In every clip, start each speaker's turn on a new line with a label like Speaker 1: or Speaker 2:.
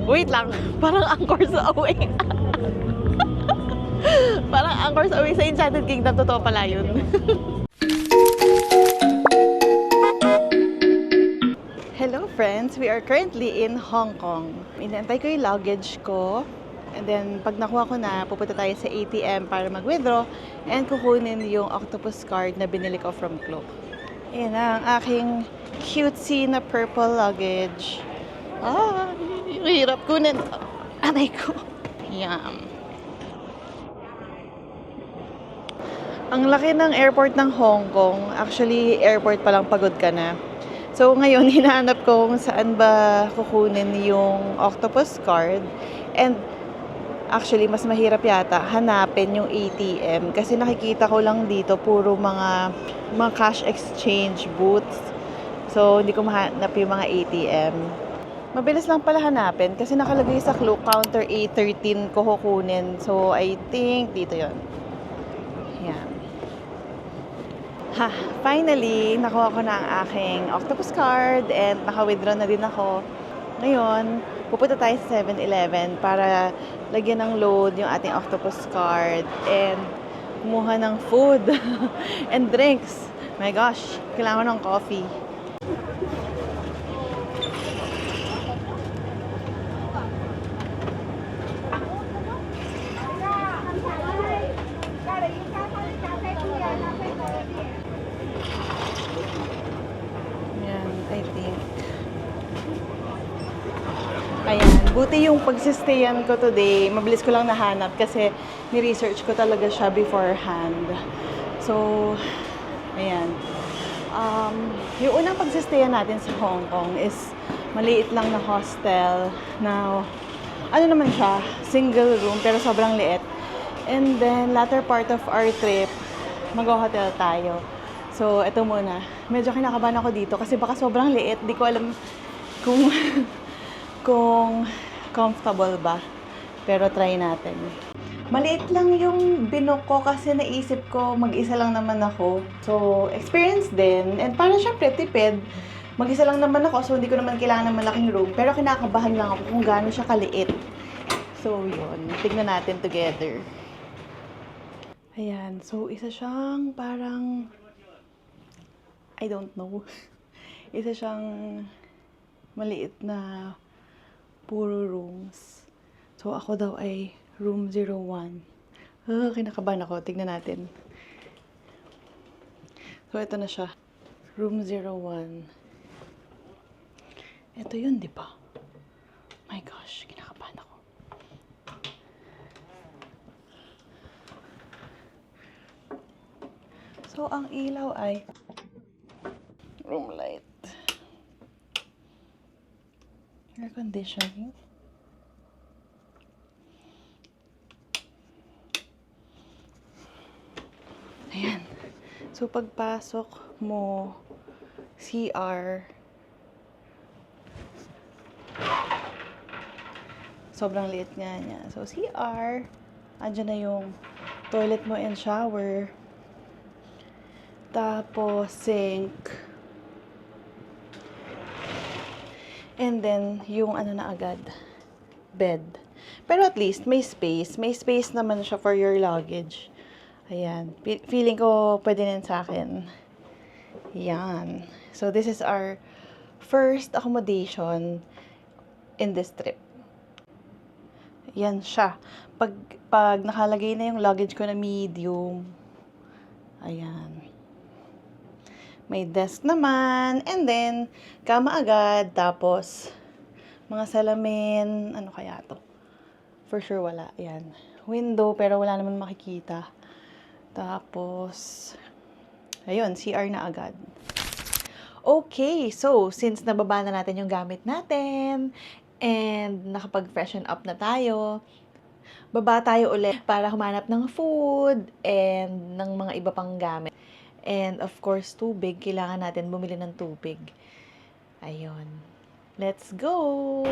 Speaker 1: Wait lang, parang Angkor sa away. Parang Angkor sa away sa Enchanted Kingdom. Totoo pala yun. Hello friends, we are currently in Hong Kong. Inantay ko yung luggage ko. And then, pag nakuha ko na, pupunta tayo sa ATM para mag-withdraw and kukunin yung octopus card na binili ko from Cloak. Ayan ang aking cutesy na purple luggage. Ah, hirap kunin. Aray ko. Yum. Ang laki ng airport ng Hong Kong. Actually, airport pa lang pagod ka na. So, ngayon, hinahanap ko kung saan ba kukunin yung octopus card. And, actually, mas mahirap yata hanapin yung ATM. Kasi nakikita ko lang dito, puro mga cash exchange booths. So, hindi ko mahanap yung mga ATM. Mabilis lang pala hanapin kasi nakalagay sa Klook counter A13 ko kukunin. So, I think dito yon. Yan. Ha, finally, nakuha ko na ang aking octopus card and naka-withdraw na din ako. Ngayon, pupunta tayo sa 7-Eleven para lagyan ng load yung ating octopus card and kumuha ng food and drinks. My gosh, kailangan ko ng coffee. Ayan, buti yung pagsistayan ko today, mabilis ko lang nahanap kasi ni-research ko talaga siya beforehand. So, ayan. Yung unang pagsistayan natin sa Hong Kong is maliit lang na hostel na, ano naman siya, single room pero sobrang liit. And then, latter part of our trip, mag-hotel tayo. So, eto muna. Medyo kinakabahan ako dito kasi baka sobrang liit. Di ko alam kung kung comfortable ba. Pero try natin. Maliit lang yung binook ko kasi naisip ko mag-isa lang naman ako. So, experience din. And parang syempre, tipid. Mag-isa lang naman ako, so hindi ko naman kailangan ng malaking room. Pero kinakabahan lang ako kung gaano siya kaliit. So, yun. Tignan natin together. Ayan. So, isa siyang parang I don't know. Isa siyang maliit na puro rooms. So, ako daw ay room 01. Kinakabahan ako. Tignan natin. So, ito na siya. Room 01. Ito yun, di ba? My gosh, kinakabahan ako. So, ang ilaw ay room light. Air conditioning. Ayan. So, pagpasok mo, CR. Sobrang liit nga niya. So, CR. Andyan na yung toilet mo and shower. Tapos, sink. And then, yung ano na agad, bed. Pero at least, may space. May space naman siya for your luggage. Ayan. Feeling ko pwede din sa akin. Yan. So, this is our first accommodation in this trip. Yan siya. Pag nakalagay na yung luggage ko na medium, ayan. May desk naman, and then, kama agad, tapos, mga salamin, ano kaya to? For sure, wala. Yan. Window, pero wala naman makikita. Tapos, ayun, CR na agad. Okay, so, since nababa na natin yung gamit natin, and nakapag-freshen up na tayo, baba tayo ulit para humanap ng food, and ng mga iba pang gamit. And of course, tubig. Kailangan natin bumili ng tubig. Ayun. Let's go!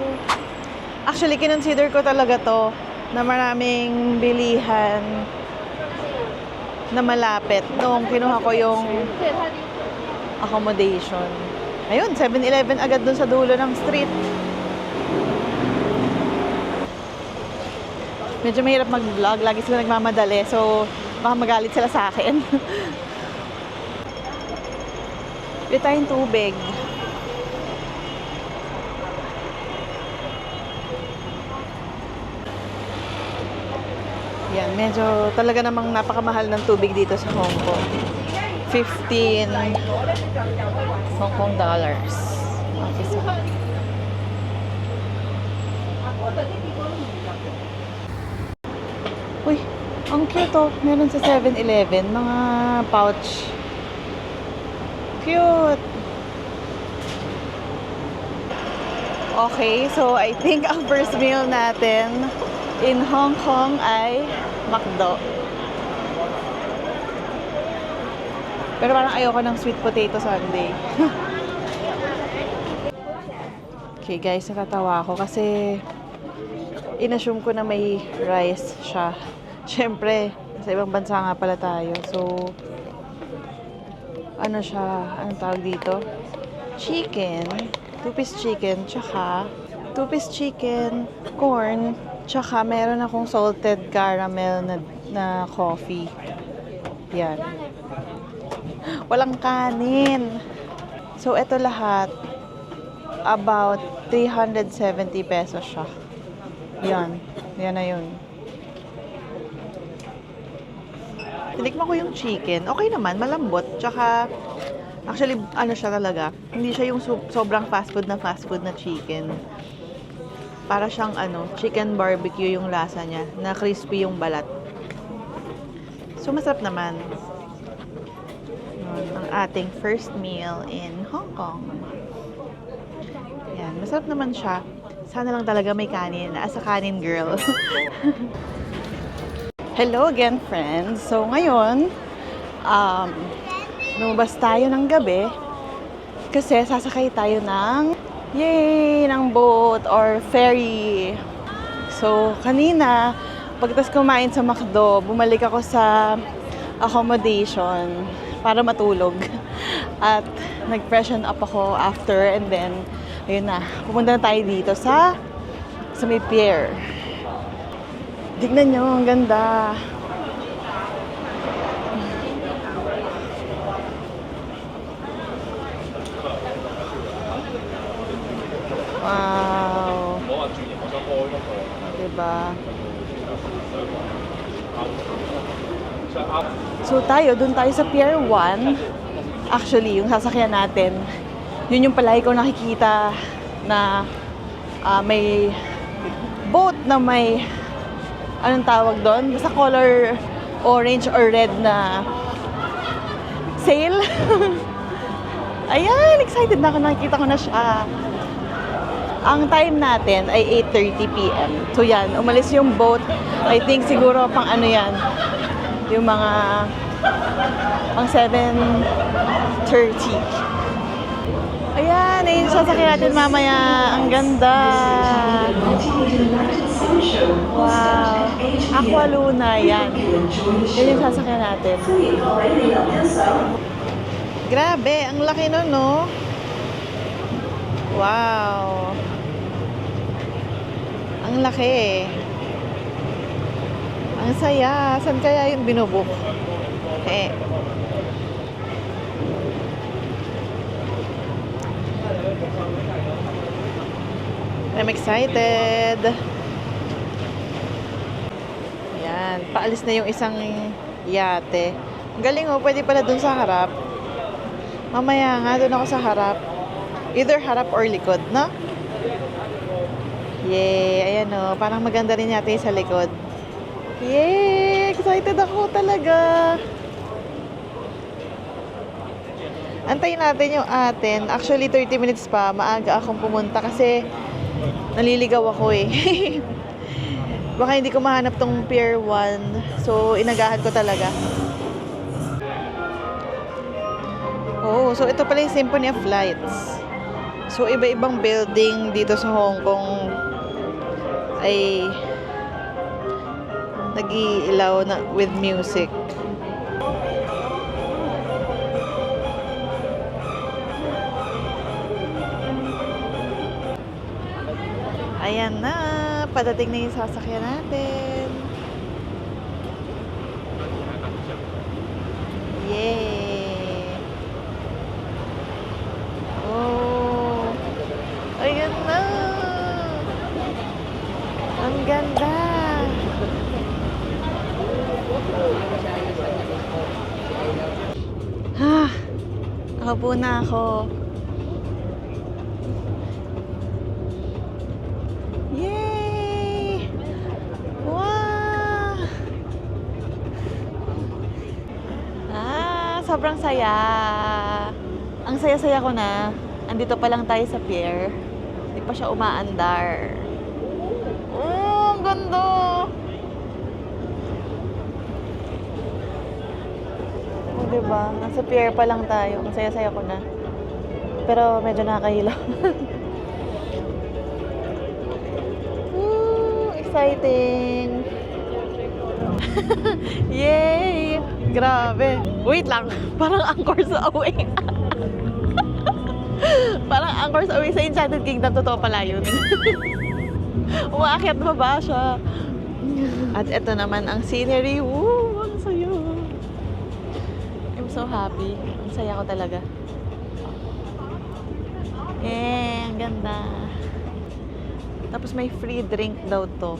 Speaker 1: Actually, kinonsider ko talaga to na maraming bilihan na malapit nung kinuha ko yung accommodation. Ayun, 7-Eleven agad dun sa dulo ng street. Medyo mahirap mag-vlog. Lagi sila nagmamadali. So, baka magalit sila sa akin. Bili tayong tubig. Yan, medyo talaga namang napakamahal ng tubig dito sa Hong Kong. 15 Hong Kong dollars. Okay, so. Uy, ang cute oh. Meron sa 7-Eleven, mga pouch. Cute! Okay, so I think ang first meal natin in Hong Kong ay McDo. Pero parang ayoko ng sweet potato sundae. Okay guys, natatawa ako kasi inassume ko na may rice siya. Siyempre, sa ibang bansa nga pala tayo. So, ano siya? Anong tawag dito? Chicken. 2-piece chicken. Tsaka, 2-piece chicken, corn. Tsaka, meron akong salted caramel na coffee. Yan. Walang kanin. So, ito lahat, about 370 pesos siya. Yan. Yan na yun. Tinikman ko yung chicken. Okay naman, malambot. Tsaka, actually, ano siya talaga. Hindi siya yung sobrang fast food na chicken. Para siyang chicken barbecue yung lasa niya. Na crispy yung balat. So, masarap naman. Ang ating first meal in Hong Kong. Yan, masarap naman siya. Sana lang talaga may kanin. As a kanin girl. Hello again, friends. So, ngayon, lumabas tayo ng gabi kasi sasakay tayo ng boat or ferry. So, kanina, pagkatapos kumain sa McDo, bumalik ako sa accommodation para matulog. At nag-freshen up ako after and then, ayun na, pumunta na tayo dito sa may pier. Tignan nyo, ang ganda. Wow. Diba? So dun tayo sa Pier 1. Actually, yung sasakyan natin, yun yung palagi ko nakikita na may boat na may anong tawag doon? Basta color orange or red na sail. Ayan, excited na ako. Nakikita ko na siya. Ang time natin ay 8:30 p.m. So yan, umalis yung boat. I think siguro pang ano yan, yung mga pang 7:30. Ayan, ayun sasakyan natin mamaya. Ang ganda. Wow. Aqua Luna, yan. Yan yung sasakyan natin. Grabe, ang laki nun, no? Wow. Ang laki. Ang saya. Saan kaya yung binubuk? I'm excited. Yan. Paalis na yung isang yate. Ang galing oh. Pwede pala dun sa harap. Mamaya nga, dun ako sa harap. Either harap or likod, no? Yay! Ayan oh. Parang maganda rin yate sa likod. Yay! Excited ako talaga. Antayin natin yung atin. Actually, 30 minutes pa. Maaga akong pumunta kasi naliligaw ako eh. Baka hindi ko mahanap tong Pier 1. So, inagahan ko talaga. Oh, so ito pala yung Symphony of Lights. So, iba-ibang building dito sa Hong Kong ay nag-iilaw na with music. Ayan na, padating na yung sasakyan natin. Yay! Oh! Ayan na! Ang ganda! Ha! Nakaupo na ako. Yay! Wow! Sobrang saya. Ang saya-saya ko na. Andito pa lang tayo sa pier. Hindi pa siya umaandar. Oh, ang ganda! Oh, diba? Nasa pier pa lang tayo. Ang saya-saya ko na. Pero medyo nakakahilaw. Exciting! Yay! Grabe. Wait lang. Parang Angkor sa away. Parang Angkor sa away sa Enchanted Kingdom. Totoo pala yun. Umaakyat na ba siya? At ito naman ang scenery. Woo! Ang saya. I'm so happy. Ang saya ko talaga. Ang ganda. Tapos may free drink daw to.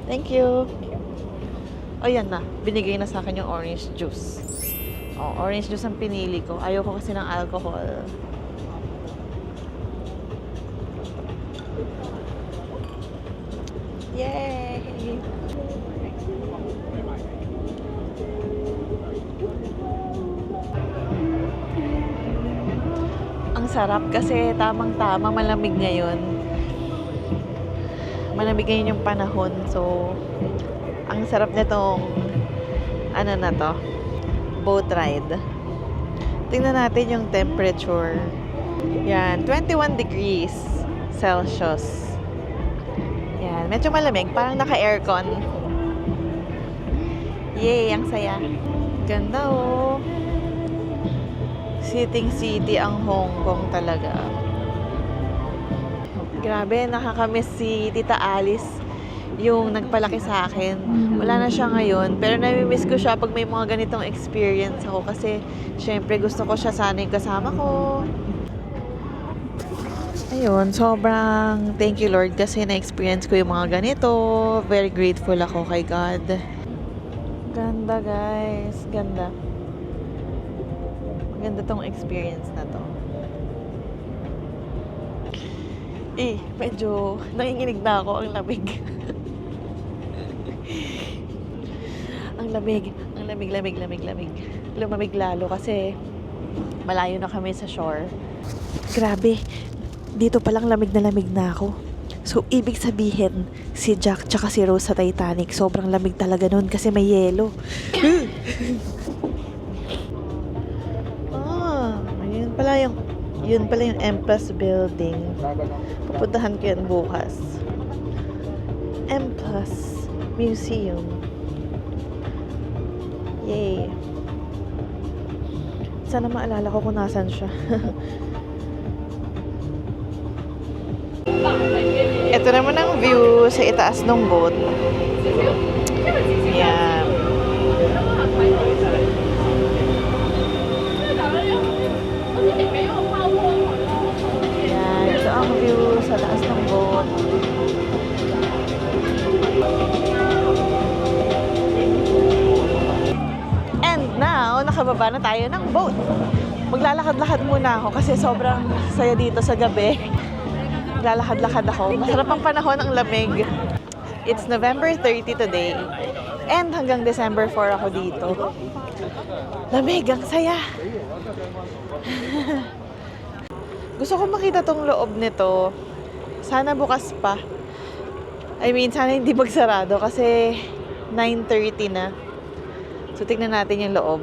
Speaker 1: Thank you. Oh, yan na. Binigay na sa akin yung orange juice. Oh, orange juice ang pinili ko. Ayoko kasi ng alcohol. Yay! Ang sarap kasi tamang-tama, malamig ngayon. Malamig ngayon yung panahon. So, ang sarap nitong na to, boat ride. Tingnan natin yung temperature. Yan, 21 degrees Celsius. Yan, medyo malamig. Parang naka-aircon. Yay, ang saya. Ganda oh. Sitting city ang Hong Kong talaga. Grabe, nakakamiss si Tita Alice, yung nagpalaki sa akin. Wala na siya ngayon, pero nami-miss ko siya pag may mga ganitong experience ako kasi syempre gusto ko siya sana yung kasama ko. Ayun, sobrang thank you Lord kasi na-experience ko yung mga ganito. Very grateful ako kay God. Ganda guys, ganda. Maganda tong experience na to. Medyo nanginginig na ako. Ang lamig. Ang lamig. Lumamig lalo kasi malayo na kami sa shore. Grabe. Dito palang lamig na ako. So, ibig sabihin, si Jack tsaka si Rose sa Titanic, sobrang lamig talaga nun kasi may yelo. Yun pala yung M+ building. Pupuntahan ko yan bukas. M+ Museum. Yay. Sana maalala ko kung nasan siya. Ito naman ang view sa itaas ng boat. Yan. Ito ang view sa taas ng boat. And now, nakababa na tayo ng boat. Maglalakad-lakad muna ako kasi sobrang saya dito sa gabi. Maglalakad-lakad ako. Masarap ang panahon, ang lamig. It's November 30 today. And hanggang December 4 ako dito. Lamig, ang saya. Gusto ko makita tong loob nito. Sana bukas pa. Sana hindi magsarado kasi 9:30 na. So, tignan natin yung loob.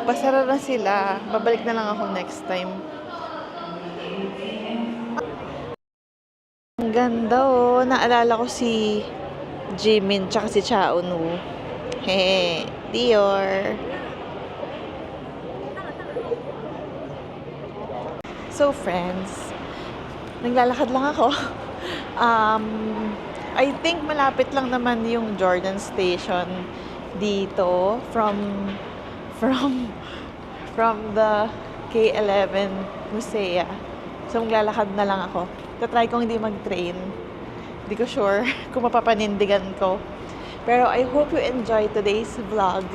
Speaker 1: Basara na sila. Babalik na lang ako next time. Ang ganda oh. Naalala ko si Jimin tsaka si Chaonu. Hehe. Dior. So friends, naglalakad lang ako. I think malapit lang naman yung Jordan Station dito from the K11 Musea. So maglalakad na lang ako. Tatry kong hindi mag-train. Hindi ko sure kung mapapanindigan ko. Pero I hope you enjoy today's vlog.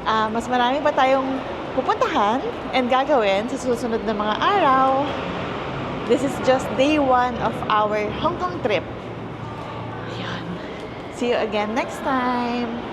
Speaker 1: Mas marami pa tayong pupuntahan and gagawin sa susunod na mga araw. This is just day 1 of our Hong Kong trip. Ayan. See you again next time.